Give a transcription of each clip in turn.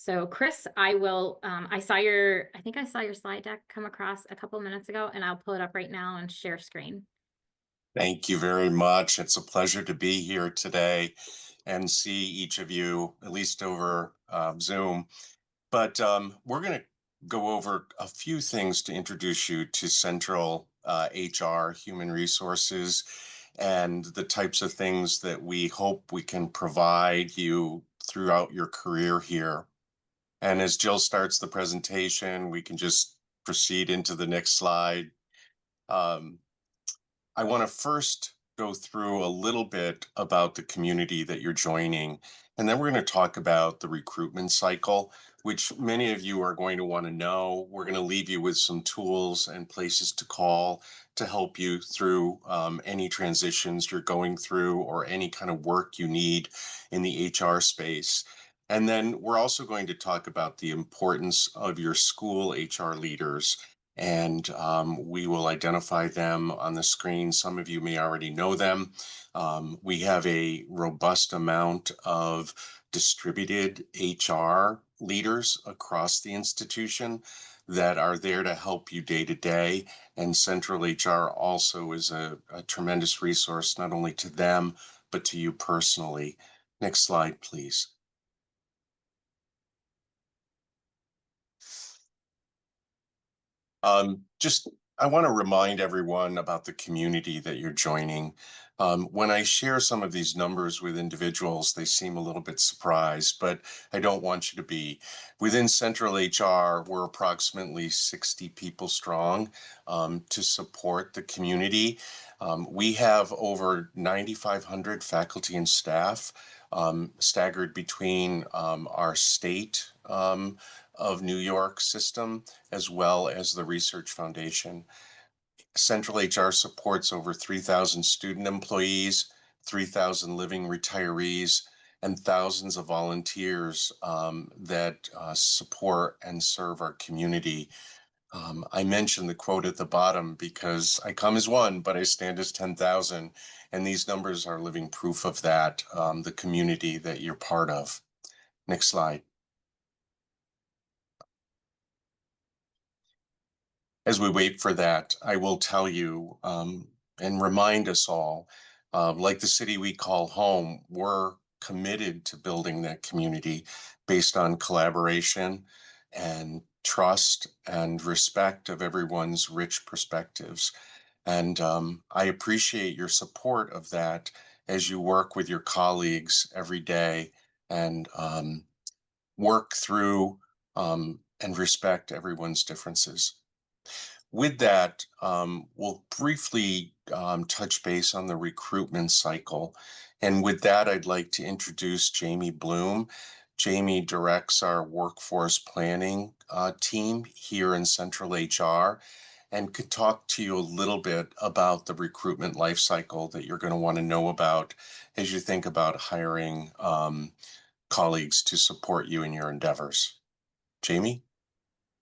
So Chris, I think I saw your slide deck come across a couple minutes ago, and I'll pull it up right now and share screen. Thank you very much. It's a pleasure to be here today and see each of you, at least over Zoom. But we're going to go over a few things to introduce you to Central HR, Human Resources, and the types of things that we hope we can provide you throughout your career here. And as Jill starts the presentation, we can just proceed into the next slide. Um, I want to first go through a little bit about the community that you're joining, and then we're going to talk about the recruitment cycle, which many of you are going to want to know. We're going to leave you with some tools and places to call to help you through any transitions you're going through or any kind of work you need in the HR space. And then we're also going to talk about the importance of your school HR leaders, and we will identify them on the screen. Some of you may already know them. We have a robust amount of distributed HR leaders across the institution that are there to help you day to day. And Central HR also is a tremendous resource, not only to them, but to you personally. Next slide, please. I want to remind everyone about the community that you're joining. When I share some of these numbers with individuals, they seem a little bit surprised, but I don't want you to be. Within Central HR, we're approximately 60 people strong to support the community. We have over 9,500 faculty and staff staggered between our state of New York system, as well as the Research Foundation. Central HR supports over 3,000 student employees, 3,000 living retirees, and thousands of volunteers that support and serve our community. I mentioned the quote at the bottom because I come as one, but I stand as 10,000. And these numbers are living proof of that, the community that you're part of. Next slide. As we wait for that, I will tell you and remind us all, like the city we call home, we're committed to building that community based on collaboration and trust and respect of everyone's rich perspectives. And I appreciate your support of that as you work with your colleagues every day and work through and respect everyone's differences. With that, we'll briefly touch base on the recruitment cycle. And with that, I'd like to introduce Jamie Bloom. Jamie directs our workforce planning team here in Central HR and could talk to you a little bit about the recruitment life cycle that you're going to want to know about as you think about hiring colleagues to support you in your endeavors. Jamie?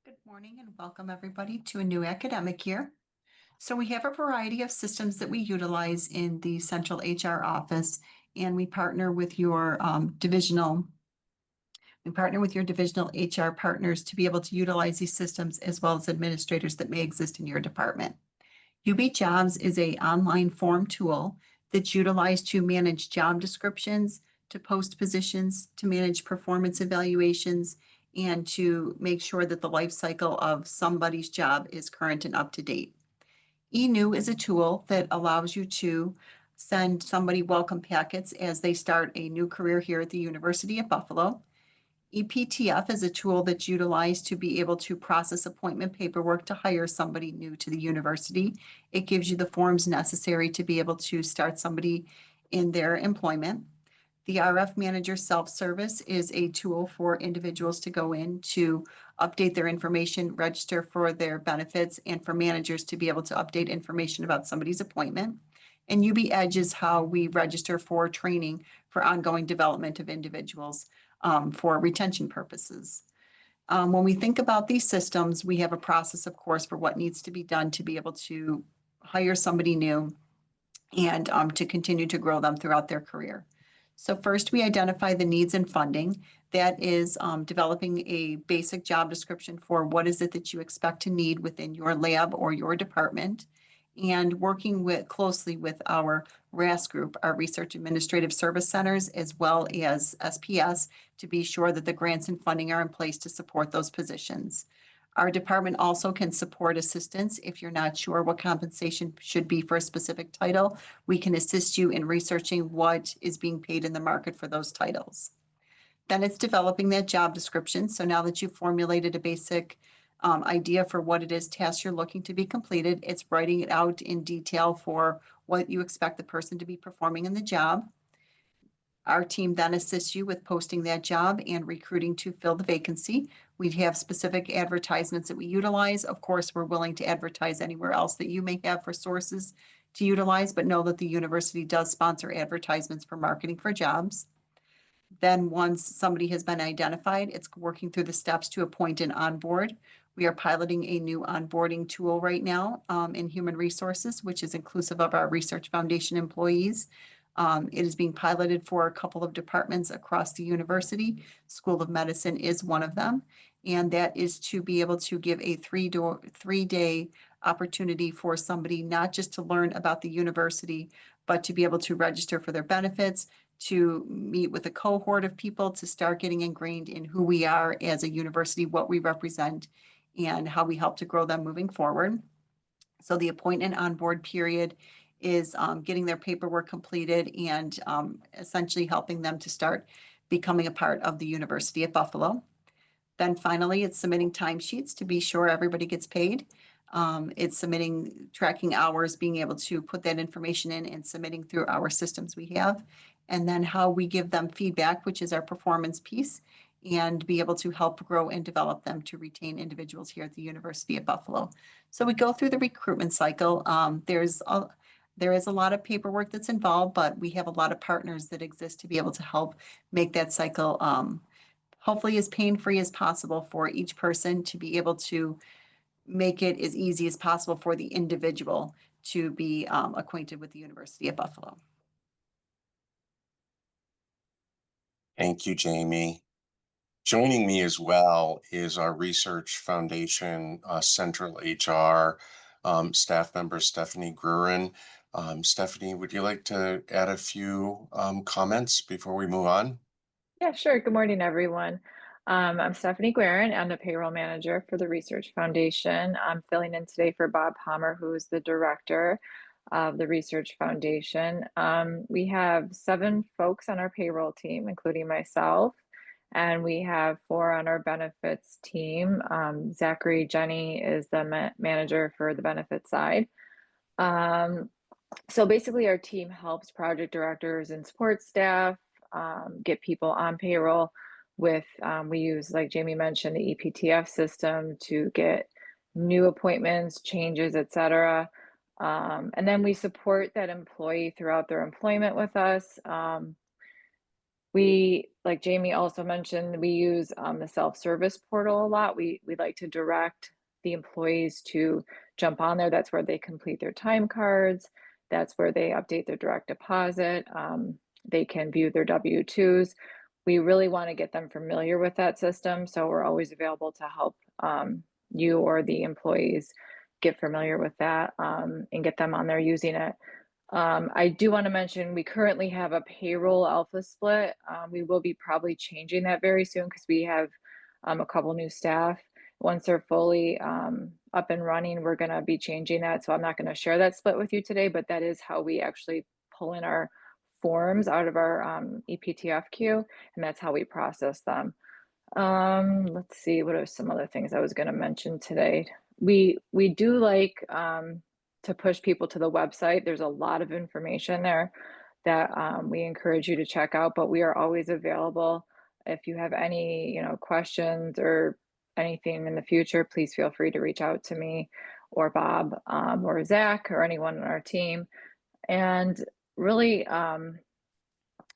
Good morning and welcome everybody to a new academic year. So we have a variety of systems that we utilize in the Central HR office, and we partner with your divisional HR partners to be able to utilize these systems, as well as administrators that may exist in your department. UB Jobs is an online form tool that's utilized to manage job descriptions, to post positions, to manage performance evaluations, and to make sure that the life cycle of somebody's job is current and up to date. eNew is a tool that allows you to send somebody welcome packets as they start a new career here at the University of Buffalo. EPTF is a tool that's utilized to be able to process appointment paperwork to hire somebody new to the university. It gives you the forms necessary to be able to start somebody in their employment. The RF Manager Self-Service is a tool for individuals to go in to update their information, register for their benefits, and for managers to be able to update information about somebody's appointment. And UB Edge is how we register for training for ongoing development of individuals for retention purposes. When we think about these systems, we have a process, of course, for what needs to be done to be able to hire somebody new and to continue to grow them throughout their career. So first, we identify the needs and funding. That is developing a basic job description for what is it that you expect to need within your lab or your department, and working closely with our RAS group, our Research Administrative Service Centers, as well as SPS, to be sure that the grants and funding are in place to support those positions. Our department also can support assistance if you're not sure what compensation should be for a specific title. We can assist you in researching what is being paid in the market for those titles. Then it's developing that job description. So now that you've formulated a basic idea for what it is tasks you're looking to be completed, it's writing it out in detail for what you expect the person to be performing in the job. Our team then assists you with posting that job and recruiting to fill the vacancy. We have specific advertisements that we utilize. Of course, we're willing to advertise anywhere else that you may have for sources to utilize, but know that the university does sponsor advertisements for marketing for jobs. Then once somebody has been identified, it's working through the steps to appoint and onboard. We are piloting a new onboarding tool right now in human resources, which is inclusive of our Research Foundation employees. It is being piloted for a couple of departments across the university. School of Medicine is one of them. And that is to be able to give a three-day opportunity for somebody not just to learn about the university, but to be able to register for their benefits, to meet with a cohort of people, to start getting ingrained in who we are as a university, what we represent, and how we help to grow them moving forward. So the appoint and onboard period is getting their paperwork completed and essentially helping them to start becoming a part of the University at Buffalo. Then finally, it's submitting timesheets to be sure everybody gets paid. It's submitting, tracking hours, being able to put that information in and submitting through our systems we have. And then how we give them feedback, which is our performance piece, and be able to help grow and develop them to retain individuals here at the University at Buffalo. So we go through the recruitment cycle. There is a lot of paperwork that's involved, but we have a lot of partners that exist to be able to help make that cycle hopefully as pain-free as possible for each person, to be able to make it as easy as possible for the individual to be acquainted with the University at Buffalo. Thank you, Jamie. Joining me as well is our Research Foundation Central HR staff member, Stephanie Grurin. Stephanie, would you like to add a few comments before we move on? Yeah, sure. Good morning, everyone. I'm Stephanie Guerin. I'm the payroll manager for the Research Foundation. I'm filling in today for Bob Palmer, who is the director of the Research Foundation. We have 7 folks on our payroll team, including myself, and we have 4 on our benefits team. Zachary Jenny is the manager for the benefits side. So basically, our team helps project directors and support staff get people on payroll with, we use, like Jamie mentioned, the EPTF system to get new appointments, changes, etc. And then we support that employee throughout their employment with us. We, like Jamie also mentioned, we use the self-service portal a lot. We like to direct the employees to jump on there. That's where they complete their time cards. That's where they update their direct deposit. They can view their W-2s. We really want to get them familiar with that system, so we're always available to help you or the employees get familiar with that and get them on there using it. I do want to mention we currently have a payroll alpha split. We will be probably changing that very soon because we have a couple new staff. Once they're fully up and running, we're going to be changing that. So I'm not going to share that split with you today, but that is how we actually pull in our forms out of our EPTF queue, and that's how we process them. Let's see, what are some other things I was going to mention today? We do like to push people to the website. There's a lot of information there that we encourage you to check out, but we are always available. If you have any, questions or anything in the future, please feel free to reach out to me or Bob or Zach or anyone on our team. And really,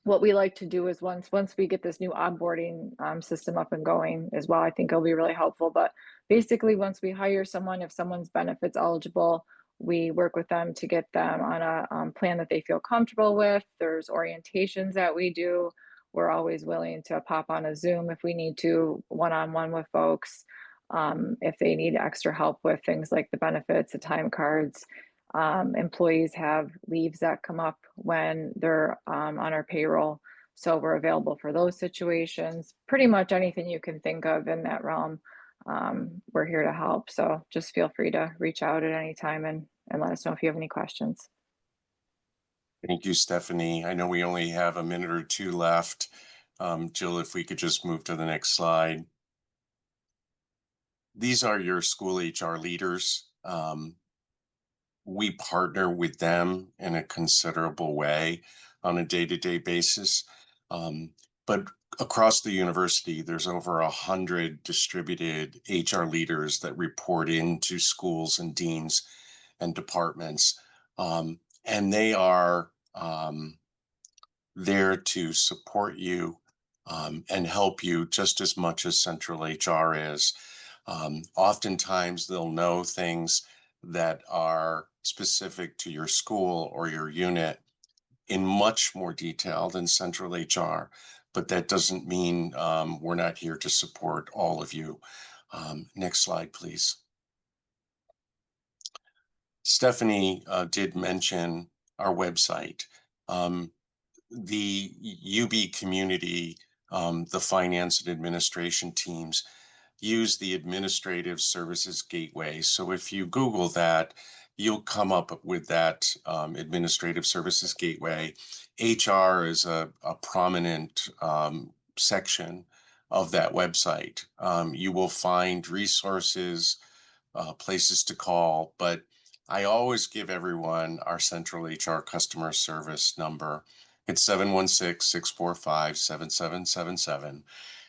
what we like to do is once we get this new onboarding system up and going as well, I think it'll be really helpful. But basically, once we hire someone, if someone's benefits eligible, we work with them to get them on a plan that they feel comfortable with. There's orientations that we do. We're always willing to pop on a Zoom if we need to, one-on-one with folks. If they need extra help with things like the benefits, the time cards. Employees have leaves that come up when they're on our payroll. So we're available for those situations. Pretty much anything you can think of in that realm, we're here to help. So just feel free to reach out at any time and let us know if you have any questions. Thank you, Stephanie. I know we only have a minute or two left. Jill, if we could just move to the next slide. These are your school HR leaders. We partner with them in a considerable way on a day-to-day basis. But across the university, there's over 100 distributed HR leaders that report into schools and deans and departments. And they are there to support you and help you just as much as central HR is. Oftentimes, they'll know things that are specific to your school or your unit in much more detail than central HR, but that doesn't mean we're not here to support all of you. Next slide, please. Stephanie did mention our website. The UB community, the finance and administration teams use the Administrative Services Gateway. So if you Google that, you'll come up with that Administrative Services Gateway. HR is a prominent section of that website. You will find resources, places to call, but I always give everyone our central HR customer service number. It's 716-645-7777,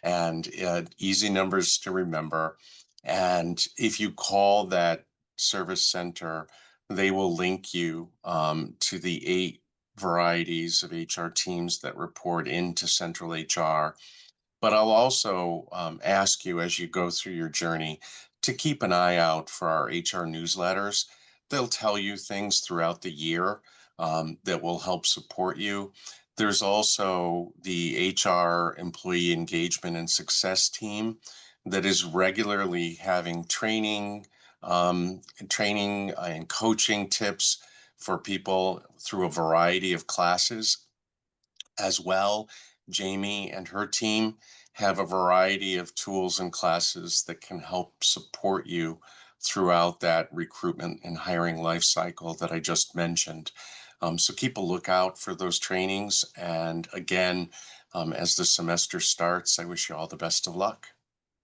and easy numbers to remember. And if you call that service center, they will link you to the 8 varieties of HR teams that report into central HR. But I'll also ask you as you go through your journey to keep an eye out for our HR newsletters. They'll tell you things throughout the year that will help support you. There's also the HR employee engagement and success team that is regularly having training and coaching tips for people through a variety of classes. As well, Jamie and her team have a variety of tools and classes that can help support you throughout that recruitment and hiring life cycle that I just mentioned. So keep a lookout for those trainings. And again, as the semester starts, I wish you all the best of luck.